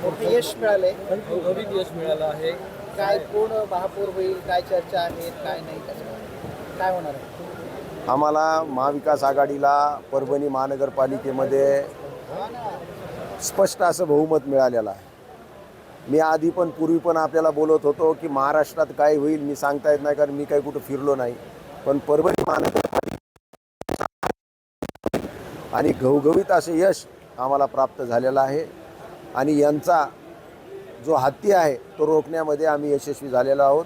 मोठं यश मिळालंय, घवघवीत यश मिळालं आहे. काय पूर्ण महापौर होईल, काय चर्चा आहेत, काय नाही, कसं काय होणार आहे? आम्हाला महाविकास आघाडीला परभणी महानगरपालिकेमध्ये स्पष्ट असं बहुमत मिळालेलं आहे. मी आधी पण पूर्वी पण आपल्याला बोलत होतो की महाराष्ट्रात काय होईल मी सांगता येत नाही, कारण मी काही कुठं फिरलो नाही. पण परभणी महानगरपालिका आणि घवघवीत असे यश आम्हाला प्राप्त झालेलं आहे आणि यांचा जो हत्ती आहे तो रोखण्यामध्ये आम्ही यशस्वी झालेलो आहोत.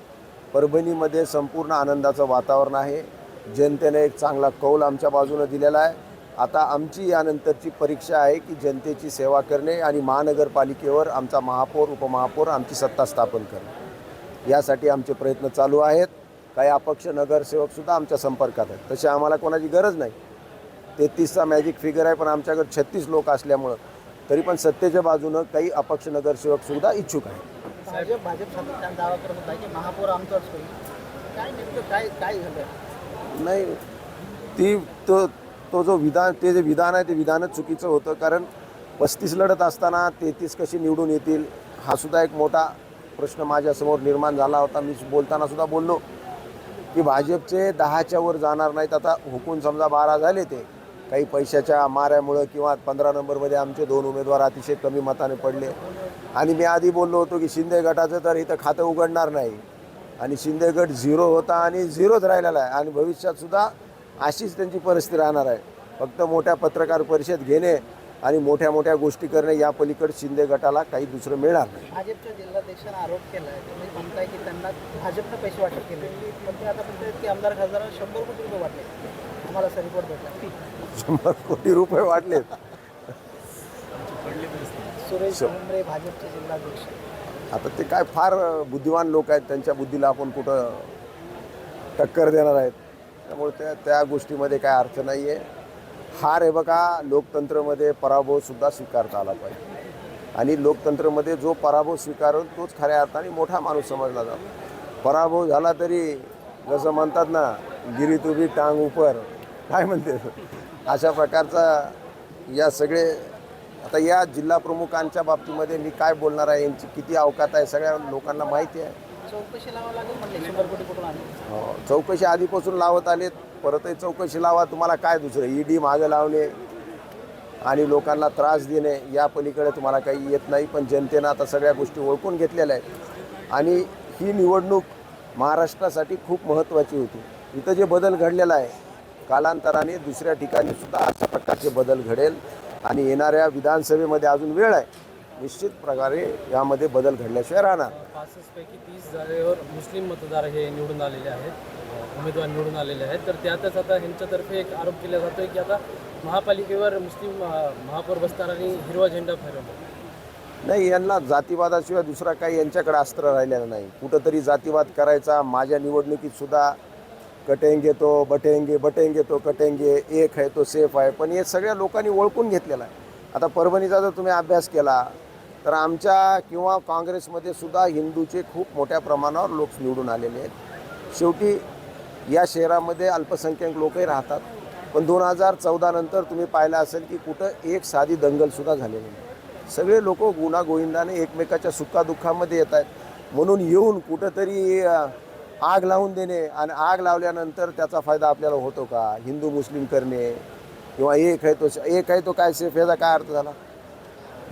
परभणीमध्ये संपूर्ण आनंदाचं वातावरण आहे. जनतेने एक चांगला कौल आमच्या बाजूने दिलेला आहे. आता आमची यानंतरची परीक्षा आहे की जनतेची सेवा करणे आणि महानगरपालिकेवर आमचा महापौर उपमहापौर आमची सत्ता स्थापन करणे, यासाठी आमचे प्रयत्न चालू आहेत. काही अपक्ष नगरसेवकसुद्धा आमच्या संपर्कात आहेत. तसे आम्हाला कोणाची गरज नाही. 33चा मॅजिक फिगर आहे, पण आमच्याकडे 36 लोक असल्यामुळं तरी पण सत्तेच्या बाजूनं काही अपक्ष नगरसेवकसुद्धा इच्छुक आहेत. भाजप सातत्याने दावा करत होता की महापौर आमचाच होईल. काय नेमकं काय झालं? नाही, तो जो विधान, ते जे विधान आहे ते विधानच चुकीचं होतं. कारण 35 लढत असताना 33 कशी निवडून येतील हा सुद्धा एक मोठा प्रश्न माझ्यासमोर निर्माण झाला होता. मी बोलताना सुद्धा बोललो की भाजपचे 10च्या वर जाणार नाहीत. आता हुकून समजा 12 झाले, ते काही पैशाच्या माऱ्यामुळं किंवा 15 नंबरमध्ये आमचे 2 उमेदवार अतिशय कमी मताने पडले. आणि मी आधी बोललो होतो की शिंदे गटाचं तर इथं खातं उघडणार नाही, आणि शिंदे गट 0 होता आणि 0च राहिलेला आहे आणि भविष्यातसुद्धा अशीच त्यांची परिस्थिती राहणार आहे. फक्त मोठ्या पत्रकार परिषद घेणे आणि मोठ्या मोठ्या गोष्टी करणे या पलीकडे शिंदे गटाला काही दुसरं मिळणार नाही. भाजपच्या जिल्हाध्यक्षांना आरोप केला आहे, तुम्ही म्हणताय की त्यांना भाजपनं पैसे वाटप केले, पण ते आता म्हणतात की आमदार खासदारांना 100 कोटी रुपये वाटले. आम्हाला असा रिपोर्ट भेटला. 100 कोटी रुपये वाटलेत. सुरेश भुमरे भाजपचे जिल्हाध्यक्ष. आता ते काय फार बुद्धिमान लोक आहेत, त्यांच्या बुद्धीला आपण कुठं टक्कर देणार आहेत. त्यामुळे त्या गोष्टीमध्ये काय अर्थ नाही आहे. हार हे बघा, लोकतंत्रमध्ये पराभवसुद्धा स्वीकारता आला पाहिजे आणि लोकतंत्रमध्ये जो पराभव स्वीकारेल तोच खऱ्या अर्थाने मोठा माणूस समजला जातो. पराभव झाला तरी जसं म्हणतात ना, गिरी तुबी टांग उपर, काय म्हणते, अशा प्रकारचा या सगळे. आता या जिल्हा प्रमुखांच्या बाबतीमध्ये मी काय बोलणार आहे, यांची किती अवकात आहे सगळ्या लोकांना माहिती आहे. चौकशी लावावं लागेल म्हणले, 100 कोटी कुठून आले? चौकशी आधीपासून लावत आलेत, परतही चौकशी लावा. तुम्हाला काय दुसरं ईडी मागं लावणे आणि लोकांना त्रास देणे या पलीकडे तुम्हाला काही येत नाही. पण जनतेनं आता सगळ्या गोष्टी ओळखून घेतलेल्या आहेत आणि ही निवडणूक महाराष्ट्रासाठी खूप महत्त्वाची होती. इथं जे बदल घडलेला आहे, कालांतराने दुसऱ्या ठिकाणी सुद्धा अशा प्रकारचे बदल घडेल आणि येणाऱ्या विधानसभेमध्ये अजून वेळ आहे. निश्चित प्रकारे यामध्ये बदल घडल्याशिवाय राहणार. 65 पैकी 30 जागेवर मुस्लिम मतदार हे निवडून आलेले आहेत, उमेदवार निवडून आलेले आहेत. तर त्यातच आता ह्यांच्यातर्फे एक आरोप केला जातो की आता महापालिकेवर मुस्लिम महापौर बसताना हिरवा झेंडा फहरवला. नाही, यांना जातीवादाशिवाय दुसरा काही यांच्याकडे अस्त्र राहिलेलं नाही. कुठंतरी जातीवाद करायचा. माझ्या निवडणुकीतसुद्धा कटेंगे तो बटेंगे, बटेंगे तो कटेंगे, एक है तो सेफ आहे. पण हे सगळ्या लोकांनी ओळखून घेतलेलं आहे. आता परभणीचा जर तुम्ही अभ्यास केला तर आमच्या किंवा काँग्रेसमध्ये सुद्धा हिंदूचे खूप मोठ्या प्रमाणावर लोक निवडून आलेले आहेत. शेवटी या शहरामध्ये अल्पसंख्याक लोकही राहतात. पण 2014 नंतर तुम्ही पाहिलं असेल की कुठं एक साधी दंगलसुद्धा झालेली नाही. सगळे लोक गुणागोविंदाने एकमेकाच्या सुखादुःखामध्ये येत आहेत. म्हणून येऊन कुठंतरी आग लावून देणे आणि आग लावल्यानंतर त्याचा फायदा आपल्याला होतो का? हिंदू मुस्लिम करणे किंवा एक आहे तो काय सेफ, याचा काय अर्थ झाला?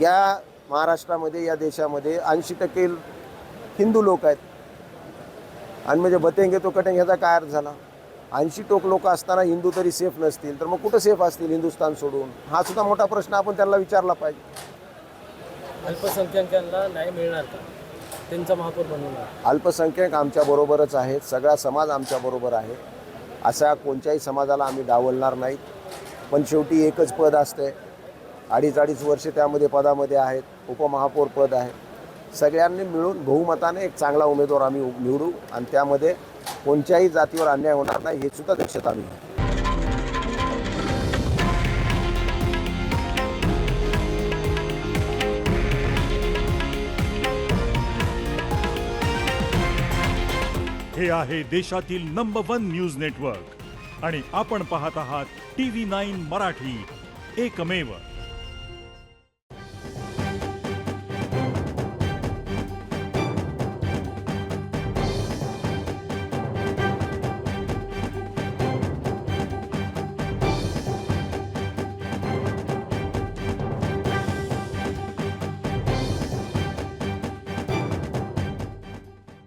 या महाराष्ट्रामध्ये, या देशामध्ये 80% हिंदू लोक आहेत आणि म्हणजे बतेंगे तो कटेंगे ह्याचा काय अर्थ झाला? 80% लोक असताना हिंदू तरी सेफ नसतील तर मग कुठं सेफ असतील हिंदुस्थान सोडून? हा सुद्धा मोठा प्रश्न आपण त्यांना विचारला पाहिजे. अल्पसंख्याकांना न्याय मिळणार का? त्यांचा महापौर बनवणार? अल्पसंख्याक आमच्याबरोबरच आहेत, सगळा समाज आमच्याबरोबर आहे. अशा कोणत्याही समाजाला आम्ही डावलणार नाहीत. पण शेवटी एकच पद असते, 2.5 वर्षे त्यामध्ये पदामध्ये आहेत, उपमहापौर पद आहे. सगळ्यांनी मिळून बहुमताने एक चांगला उमेदवार आम्ही निवडू आणि त्यामध्ये कोणत्याही जातीवर अन्याय होणार नाही हे सुद्धा दक्षता आम्ही घेऊ. हे आहे देशातील नंबर 1 न्यूज नेटवर्क आणि आपण पाहत आहात TV9 मराठी, एकमेव.